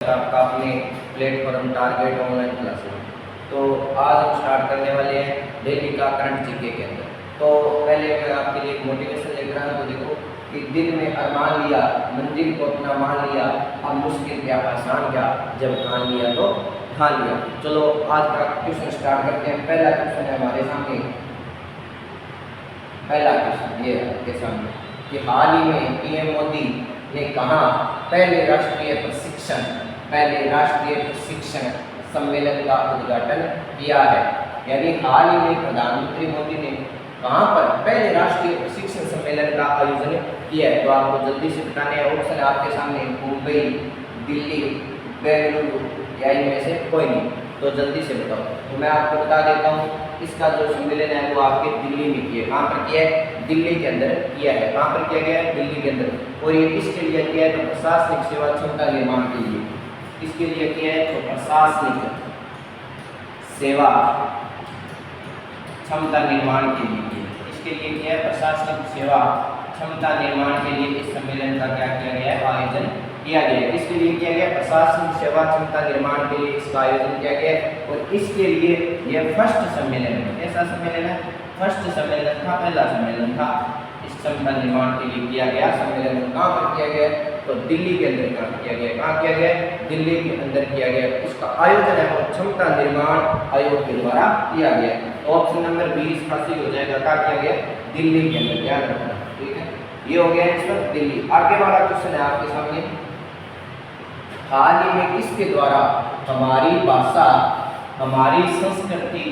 आपका अपने platform target online classes. तो आज हम स्टार्ट करने वाले हैं डेली का करंट जीके के अंदर। तो पहले मैं आपके लिए एक मोटिवेशन लेकर आया हूँ। तो देखो कि दिल में अरमान लिया, मंजिल को अपना मान लिया, अब मुश्किल क्या आसान क्या, जब ठान लिया तो ठान लिया। चलो आज का क्वेश्चन स्टार्ट करते हैं। पहला क्वेश्चन है हमारे सामने, पहला क्वेश्चन ये है आपके सामने कि हाल ही में पीएम मोदी ने कहा पहले राष्ट्रीय प्रशिक्षण सम्मेलन का उद्घाटन किया है। यानी हाल ही में प्रधानमंत्री मोदी ने कहाँ पर पहले राष्ट्रीय प्रशिक्षण सम्मेलन का आयोजन किया है। तो आपको जल्दी से बताने हैं। ऑप्शन आपके सामने मुंबई, दिल्ली, बेंगलुरु या इनमें से कोई नहीं। तो जल्दी से बताओ। तो मैं आपको बता देता हूँ, इसका जो सम्मेलन है वो आपके दिल्ली में किया है। कहाँ पर किया है? दिल्ली के अंदर किया है। कहाँ पर किया गया है? दिल्ली के अंदर। और ये किसके लिए किया है? तो प्रशासनिक सेवा क्षमता निर्माण के लिए। किसके लिए किया है? तो प्रशासनिक सेवा क्षमता निर्माण के लिए। इसके लिए किया है? प्रशासनिक सेवा क्षमता निर्माण के लिए इस सम्मेलन का क्या किया गया है? आयोजन किया गया है। किसके लिए किया गया? प्रशासनिक सेवा क्षमता निर्माण के लिए इसका आयोजन किया गया है। और इसके लिए यह फर्स्ट सम्मेलन है। ऐसा सम्मेलन है, फर्स्ट सम्मेलन था, पहला सम्मेलन था इस क्षमता निर्माण के लिए किया गया सम्मेलन। कहाँ पर किया गया? तो दिल्ली के अंदर किया गया। कहाँ किया गया? दिल्ली के अंदर किया गया। इसका आयोजन है वो क्षमता निर्माण आयोग के द्वारा किया गया। तो ऑप्शन नंबर 20 इसका सही हो जाएगा। कहाँ किया गया? दिल्ली के अंदर। ध्यान रखना, ठीक है। ये हो गया आंसर दिल्ली। आगे वाला क्वेश्चन है आपके सामने, हाल ही में किसके द्वारा हमारी भाषा हमारी संस्कृति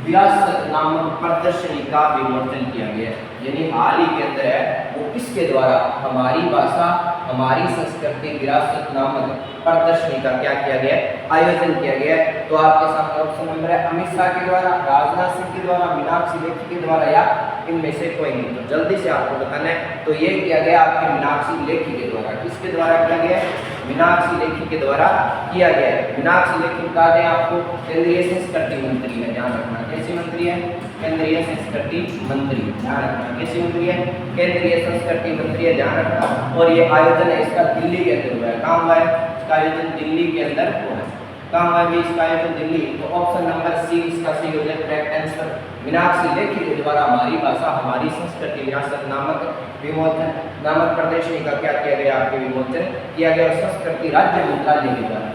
विरासत नामक प्रदर्शनी का विमोचन किया गया है। यानी हाल ही के अंदर है वो किसके द्वारा हमारी भाषा हमारी संस्कृति विरासत नामक प्रदर्शनी का क्या किया गया? आयोजन किया गया। तो आपके सामने ऑप्शन नंबर है अमित शाह के द्वारा, राजनाथ सिंह के द्वारा, मीनाक्षी लेखी के द्वारा या इनमें से कोई नहीं। तो जल्दी से आपको बताना है। तो ये किया गया आपके मीनाक्षी लेखी के द्वारा। किसके द्वारा किया गया? मीनाक्षी लेखी के द्वारा किया गया है। मीनाक्षी लेखी बता दें आपको केंद्रीय संस्कृति मंत्री है। ध्यान रखना, कैसे मंत्री है? केंद्रीय संस्कृति मंत्री। ध्यान रखना, कैसे मंत्री है? केंद्रीय संस्कृति मंत्री है। ध्यान रखना। और ये आयोजन है इसका दिल्ली के अंदर हुआ है। कहाँ हुआ है? इसका आयोजन दिल्ली के अंदर हुआ है। कहाँ हुआ है इसका आयोजन? दिल्ली। तो ऑप्शन नंबर सी इसका सही हो जाए, करेक्ट आंसर। मीनाक्षी लेखी के द्वारा हमारी भाषा हमारी संस्कृति विरासत नामक विमोचन नामक प्रदर्शनी का क्या किया गया? आपके विमोचन किया गया। संस्कृति राज्य मंत्रालय के द्वारा,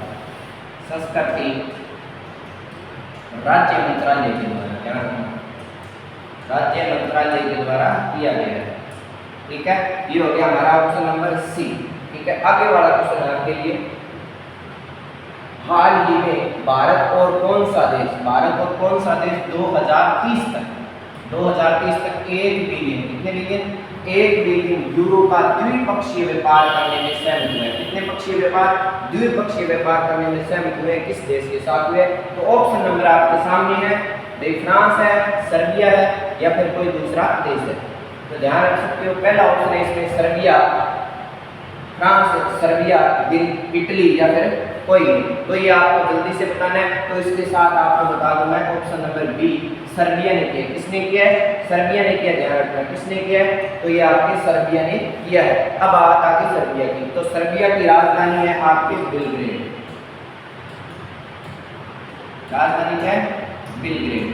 संस्कृति राज्य मंत्रालय के द्वारा, क्या राज्य मंत्रालय के द्वारा किया गया है। ठीक है, ये हो गया हमारा ऑप्शन नंबर सी। ठीक है, आगे वाला क्वेश्चन है आपके लिए, हाल ही में भारत और कौन सा देश 2030 तक 1 बिलियन, कितने बिलियन? 1 बिलियन यूरो का द्विपक्षीय व्यापार करने में सहमत हुए। कितने पक्षीय व्यापार? द्विपक्षीय व्यापार करने में सहमत हुए। किस देश के साथ हुए? तो ऑप्शन नंबर आपके सामने है, फ्रांस है, सर्बिया है या फिर कोई दूसरा देश है। तो ध्यान रख सकते हो, पहला ऑप्शन है इसमें सर्बिया, फ्रांस, सर्बिया, इटली या फिर कोई नहीं। तो ये आपको जल्दी से बताना है। तो इसके साथ आपको बता दूं मैं, ऑप्शन नंबर बी सर्बिया ने किया। किसने किया है? सर्बिया ने किया। ध्यान रखना, किसने किया है? तो ये आपके सर्बिया ने किया है। अब बात आती है सर्बिया की। तो सर्बिया की राजधानी है आपके बेलग्रेड। राजधानी है बेलग्रेड।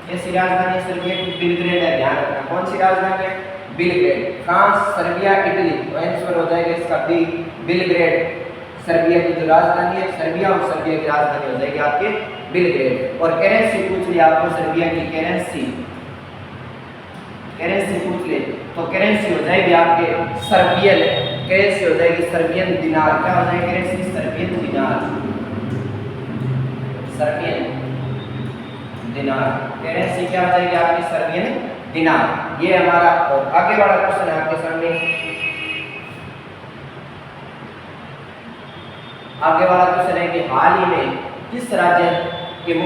कैसी राजधानी? सर्बिया की बेलग्रेड है। ध्यान रखना, कौन सी राजधानी है? बेलग्रेड। France, Serbia, Italy. तो आंसर हो जाएगा इसका बी, बेलग्रेड। सर्बिया की जो राजधानी है, सर्बिया और सर्बिया की राजधानी हो जाएगी आपके बेलग्रेड। और करेंसी पूछ लिया आपको, सर्बिया की करेंसी पूछ ले तो करेंसी हो जाएगी आपके सर्बियन, करेंसी हो जाएगी सर्बियन दिनार। क्या हो जाएगी करेंसी? सर्बियन दिनार, सर्बियन दिनार। करेंसी क्या हो जाएगी आपकी? सर्बियन दिनार। ये हमारा। और आगे वाला क्वेश्चन है आपके सामने, आगे वाला क्वेश्चन है कि हाल ही में किस राज्य के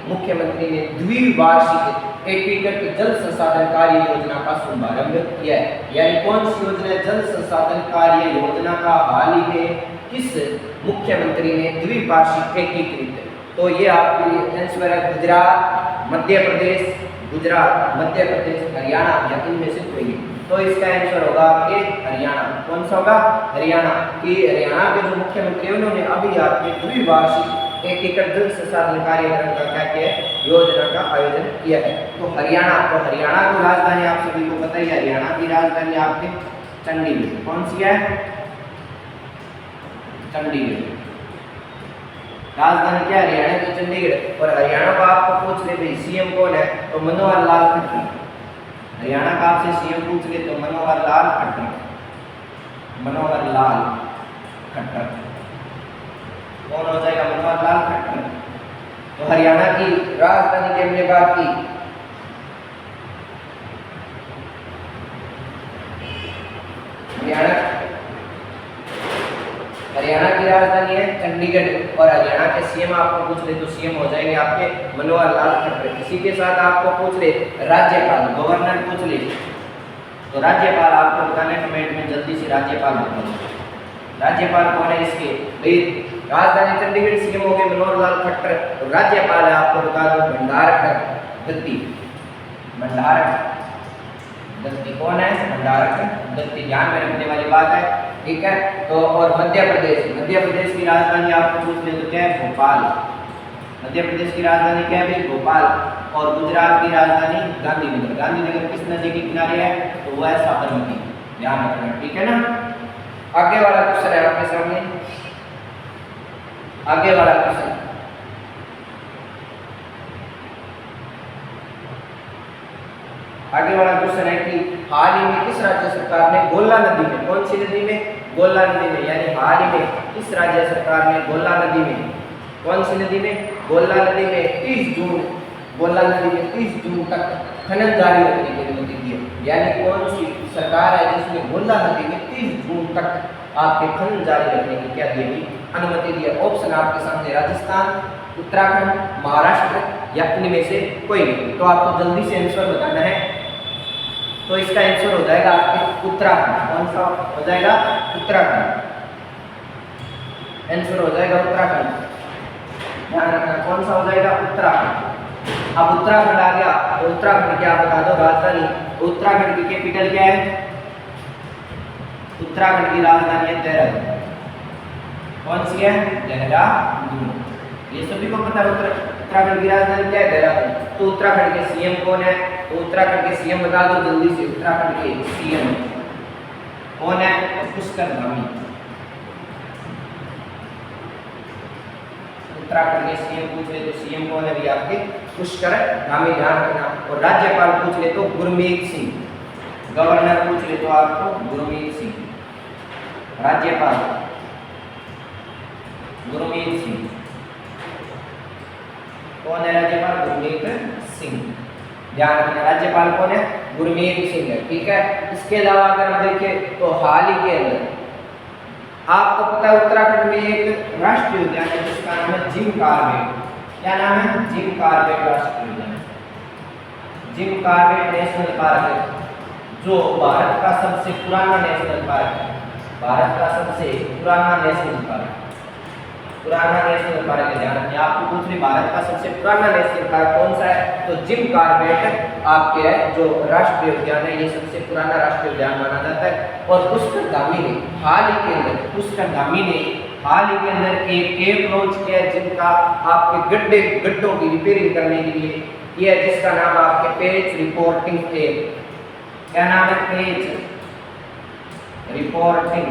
मुख्यमंत्री ने द्विवार्षिक एकीकृत जल संसाधन कार्य योजना का शुभारंभ किया है? यानी कौन सी योजना? जल संसाधन कार्य योजना का हाल ही में किस मुख्यमंत्री ने द्विवार्षिक एकीकृत? तो ये आपके लिए आंसर है गुजरात, मध्य प्रदेश, गुजरात, मध्य प्रदेश, हरियाणा या इनमें से कोई नहीं। तो इसका आंसर होगा आपके हरियाणा। कौन सा होगा? हरियाणा। कि हरियाणा के जो मुख्यमंत्री उन्होंने अभी आपके द्विवार्षिक 1 एकड़ जल संसाधन कार्यक्रम का क्या किया है? योजना का आयोजन किया है। तो हरियाणा, तो हरियाणा की राजधानी आप सभी को पता ही है, हरियाणा की राजधानी आपके चंडीगढ़। कौन सी है? चंडीगढ़। राजधानी क्या? हरियाणा की चंडीगढ़। और हरियाणा को आपको पूछ ले भाई सीएम कौन है, तो मनोहर लाल खट्टर। हरियाणा का आपसे सीएम पूछ ले तो मनोहर लाल खट्टर। मनोहर लाल खट्टर कौन हो जाएगा? मनोहर लाल खट्टर। तो हरियाणा की राजधानी की हमने बात की, हरियाणा की राजधानी है चंडीगढ़। और हरियाणा के सीएम आपको पूछ ले तो सीएम हो जाएंगे आपके मनोहर लाल खट्टर। इसी के साथ आपको पूछ ले राज्यपाल, गवर्नर पूछ ले तो राज्यपाल आपको बताना है कमेंट में जल्दी से। राज्यपाल बताओ, राज्यपाल कौन है इसके? भाई राजधानी चंडीगढ़, सीएम हो गए मनोहर लाल खट्टर। तो राज्यपाल है आपको बता दो भंडारकर दत्ती। भंडारकर दत्ती कौन है? भंडारकर दत्ती। ध्यान में रखने वाली बात है, ठीक है। तो और मध्य प्रदेश, मध्य प्रदेश की राजधानी आपको पूछ ले तो क्या है? भोपाल। मध्य प्रदेश की राजधानी क्या है? भोपाल। और गुजरात की राजधानी गांधीनगर। गांधीनगर किस नदी के किनारे है? तो वो है साबरमती। ध्यान रखना, ठीक है ना। आगे वाला क्वेश्चन है आपके सामने, आगे वाला क्वेश्चन। आगे वाला क्वेश्चन है कि हाल ही में किस राज्य सरकार ने गोला नदी में, कौन सी नदी में? गोला नदी में। यानी हाल ही में किस राज्य सरकार ने गोला नदी में, कौन सी नदी में? गोला नदी में 30 जून, गोला नदी में 30 जून तक खनन जारी रखने की अनुमति दी है। यानी कौन सी सरकार है जिसने गोला नदी में 30 जून तक आपके खनन जारी रखने की क्या दी है? अनुमति दी है। ऑप्शन आपके सामने राजस्थान, उत्तराखंड, महाराष्ट्र या इनमें से कोई नहीं। तो आपको जल्दी से आंसर बताना है। तो इसका आंसर हो जाएगा आपके उत्तराखंड। कौन सा हो जाएगा? उत्तराखंड। आंसर हो जाएगा उत्तराखंड। ध्यान रखना, कौन सा हो जाएगा? उत्तराखंड। अब उत्तराखंड आ गया तो उत्तराखंड क्या बता दो राजधानी। उत्तराखंड की कैपिटल क्या है? उत्तराखंड की राजधानी है देहरादून। कौन सी है? देहरादून। ये सभी को पता है उत्तराखंड की राजधानी क्या है? देहरादून। तो उत्तराखंड के सीएम कौन है? तो उत्तराखंड के सीएम बता दो जल्दी से। उत्तराखंड के सीएम कौन है? पुष्कर धामी। उत्तराखंड के सीएम पूछ ले तो सीएम कौन है भी आपके? पुष्कर धामी। ध्यान रखना। और राज्यपाल पूछ ले तो गुरमीत सिंह। गवर्नर पूछ ले तो आपको गुरमीत सिंह। राज्यपाल गुरमीत सिंह। कौन है राज्यपाल? गुरमीत सिंह। ध्यान रखना, राज्यपाल कौन है? गुरमीत सिंह है, ठीक है। इसके अलावा अगर हम देखें तो हाल ही के अंदर आपको पता है उत्तराखंड में एक राष्ट्रीय उद्यान है जिसका नाम है जिम कॉर्बेट। क्या नाम है? जिम कॉर्बेट राष्ट्रीय उद्यान। जिम कॉर्बेट नेशनल पार्क है जो भारत का सबसे पुराना नेशनल पार्क है। भारत का सबसे पुराना नेशनल पार्क, पुराना नेशनल पार्क है। ध्यान रखिए, आपको पूछ रही भारत का सबसे पुराना नेशनल पार्क कौन सा है? तो जिम कॉर्बेट आपके है जो राष्ट्रीय उद्यान है, ये सबसे पुराना राष्ट्रीय उद्यान माना जाता है। और पुष्कर धामी ने हाल ही के अंदर, पुष्कर धामी ने हाल ही के अंदर एक ऐप लॉन्च किया है जिनका आपके गड्ढों की रिपेयरिंग करने के लिए किया है, जिसका नाम आपके पेज रिपोर्टिंग ऐप। क्या नाम है? Page reporting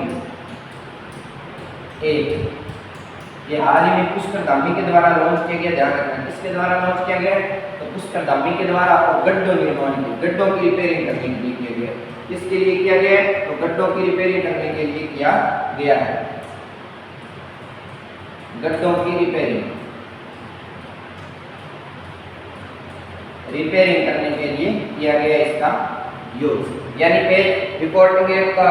app. ये हाल ही में पुष्कर धामी के द्वारा लॉन्च किया गया। ध्यान रखना, किसके द्वारा लॉन्च किया गया? तो पुष्कर धामी के द्वारा और गड्ढों निर्माण के, गड्ढों की रिपेयरिंग करने के लिए किया गया। किसके लिए किया गया है? तो गड्ढों की रिपेयरिंग करने के लिए किया गया है। गड्ढों की रिपेयरिंग करने के लिए किया गया इसका यूज। यानी पेज रिपोर्टिंग ऐप का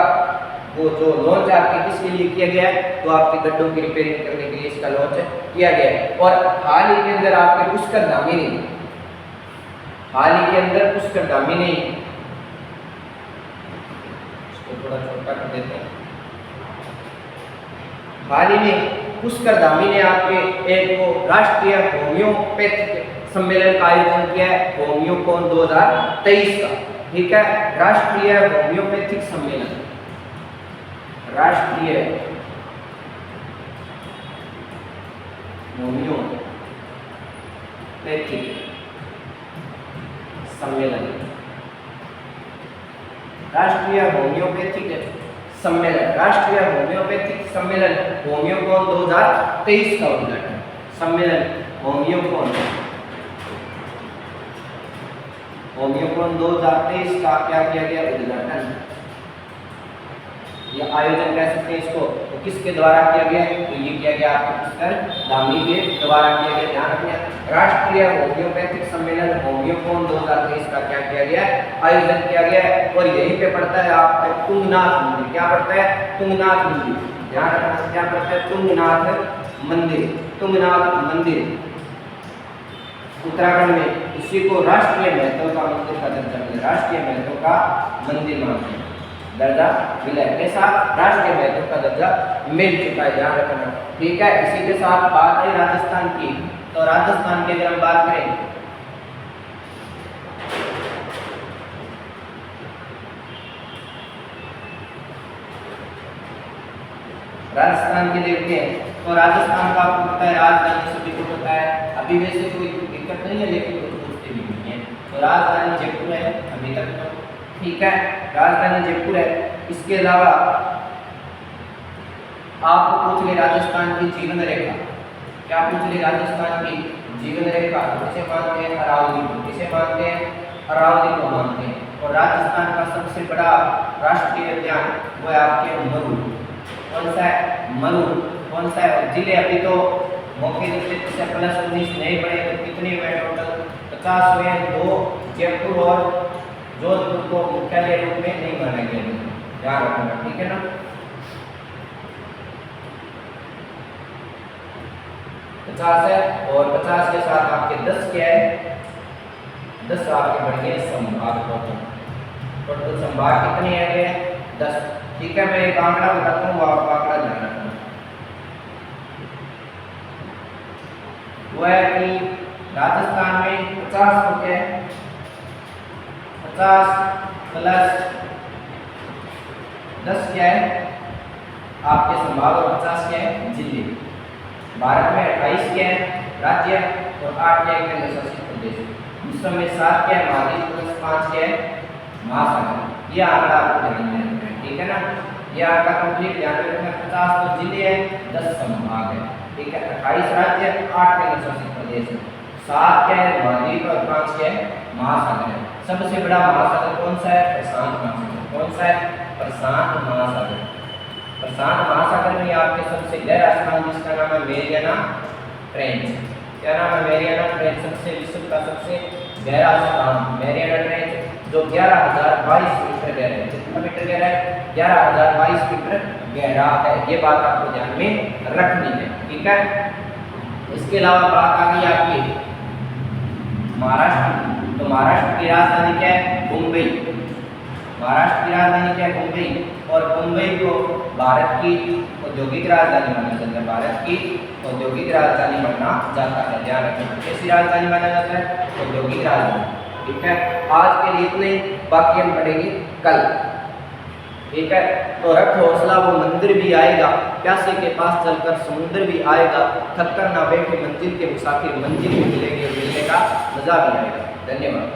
वो जो लॉन्च आपके किसके लिए किया गया है? तो आपके गड्ढों की रिपेयरिंग करने के लिए इसका लॉन्च किया गया है। और हाल ही के अंदर आपके पुष्कर धामी ने, हाल ही के अंदर पुष्कर धामी ने, इसको थोड़ा छोटा कर देते हैं। हाल ही में पुष्कर धामी ने आपके एक वो राष्ट्रीय होम्योपैथिक सम्मेलन का आयोजन किया है होम्योकॉन 2023 का। ठीक है, राष्ट्रीय होम्योपैथिक सम्मेलन, राष्ट्रीय होम्योपैथिक सम्मेलन, राष्ट्रीय होम्योपैथिक सम्मेलन, राष्ट्रीय होम्योपैथिक सम्मेलन होम्योकॉन 2023 का उद्घाटन। सम्मेलन होम्योकॉन 2023 का क्या किया गया? उद्घाटन। ये आयोजन कह सकते हैं इसको, तो किसके द्वारा किया गया? तो ये किया गया आपके मिस्टर धामी के द्वारा किया गया। ध्यान रखना, राष्ट्रीय होम्योपैथिक सम्मेलन होम्योकॉन 2023 का क्या किया गया? आयोजन किया गया है। और यहीं पे पड़ता है आपका तुंगनाथ मंदिर। क्या पड़ता है? तुंगनाथ मंदिर। ध्यान रखना, क्या पड़ता है? तुंगनाथ मंदिर, तुंगनाथ मंदिर उत्तराखंड में। इसी को राष्ट्रीय महत्व का मंदिर का दर्जा मिला, राष्ट्रीय महत्व का मंदिर मानते हैं, दर्जा मिला है। ऐसा राष्ट्रीय महत्व का दर्जा मिल चुका है, ध्यान रखना। ठीक है, इसी के साथ बात है राजस्थान की। तो राजस्थान की अगर हम बात करें, राजस्थान की देखते हैं तो राजस्थान का आपको पता है राजधानी सभी को पता है। अभी वैसे कोई दिक्कत नहीं है, लेकिन कुछ पूछते भी नहीं है। तो राजधानी जयपुर है अभी तक तो। ठीक है, राजधानी जयपुर है। इसके अलावा आपको पूछ ले राजस्थान की जीवन रेखा। क्या पूछ ले? राजस्थान की जीवन रेखा किसे मानते हैं? अरावली को। किसे मानते हैं? अरावली को मानते हैं। और राजस्थान का सबसे बड़ा राष्ट्रीय उद्यान वो है आपके मरू। कौन सा है? मरू। कौन सा है? जिले अभी तो मौके से +19 नहीं पड़े तो कितने हुए टोटल? 50 हुए। 2 जयपुर और जोधपुर को मुख्यालय रूप में नहीं माना गया, ध्यान रखना। ठीक है ना? है और 50 के साथ आपके 10 क्या है? 10 आपके बढ़ गए संभाग। टोटल संभाग कितने आ गए? 10। ठीक है, मैं एक आंकड़ा बताता हूँ, वो आपको आंकड़ा ध्यान रखना। वो है कि राजस्थान में 50 को क्या है? 50 प्लस 10 क्या है? आपके संभाग और 50 क्या है? जिले। भारत में 28 क्या है? राज्य और 8 क्या है? केंद्र शासित प्रदेश। विश्व में 7 क्या है? महाद्वीप प्लस 5 क्या है? महासागर। ये आंकड़ा आपको ध्यान में रखना है। ठीक है ना? ये आंकड़ा कंप्लीट ध्यान में रखना। 50 तो जिले हैं, 10 संभाग है। ठीक है, 28 राज्य, 8 केंद्र शासित प्रदेश है, 7 क्या है? महाद्वीप और 5 क्या है? महासागर है। सबसे बड़ा महासागर कौन सा है? प्रशांत महासागर। कौन सा है? प्रशांत महासागर। प्रशांत महासागर में आपके सबसे गहरा स्थान जिसका नाम है मेरियाना ट्रेंच। क्या नाम है? Mariana trench. सबसे विश्व का सबसे गहरा स्थान मेरियाना ट्रेंच, जो 11,022 मीटर गहरा है। कितना मीटर गहरा है? 11,022 मीटर गहरा है। ये बात आपको ध्यान में रखनी है। ठीक है, इसके अलावा बात आ गई आपकी महाराष्ट्र। तो महाराष्ट्र की राजधानी क्या है? मुंबई। महाराष्ट्र की राजधानी क्या है? मुंबई। और मुंबई को भारत की औद्योगिक राजधानी माना जाता है। भारत की औद्योगिक राजधानी माना जाता है, ध्यान रखना। कैसी राजधानी माना जाता है? औद्योगिक राजधानी। ठीक है, आज के लिए इतने, बाकी हम पढ़ेंगे कल। ठीक है, तो रख हौसला, वो मंदिर भी आएगा, प्यासे के पास चलकर समुद्र भी आएगा, थक कर ना बैठे मंजिल के मुसाफिर, मंजिल भी मिलेंगे और मिलने का मजा भी आएगा। धन्यवाद।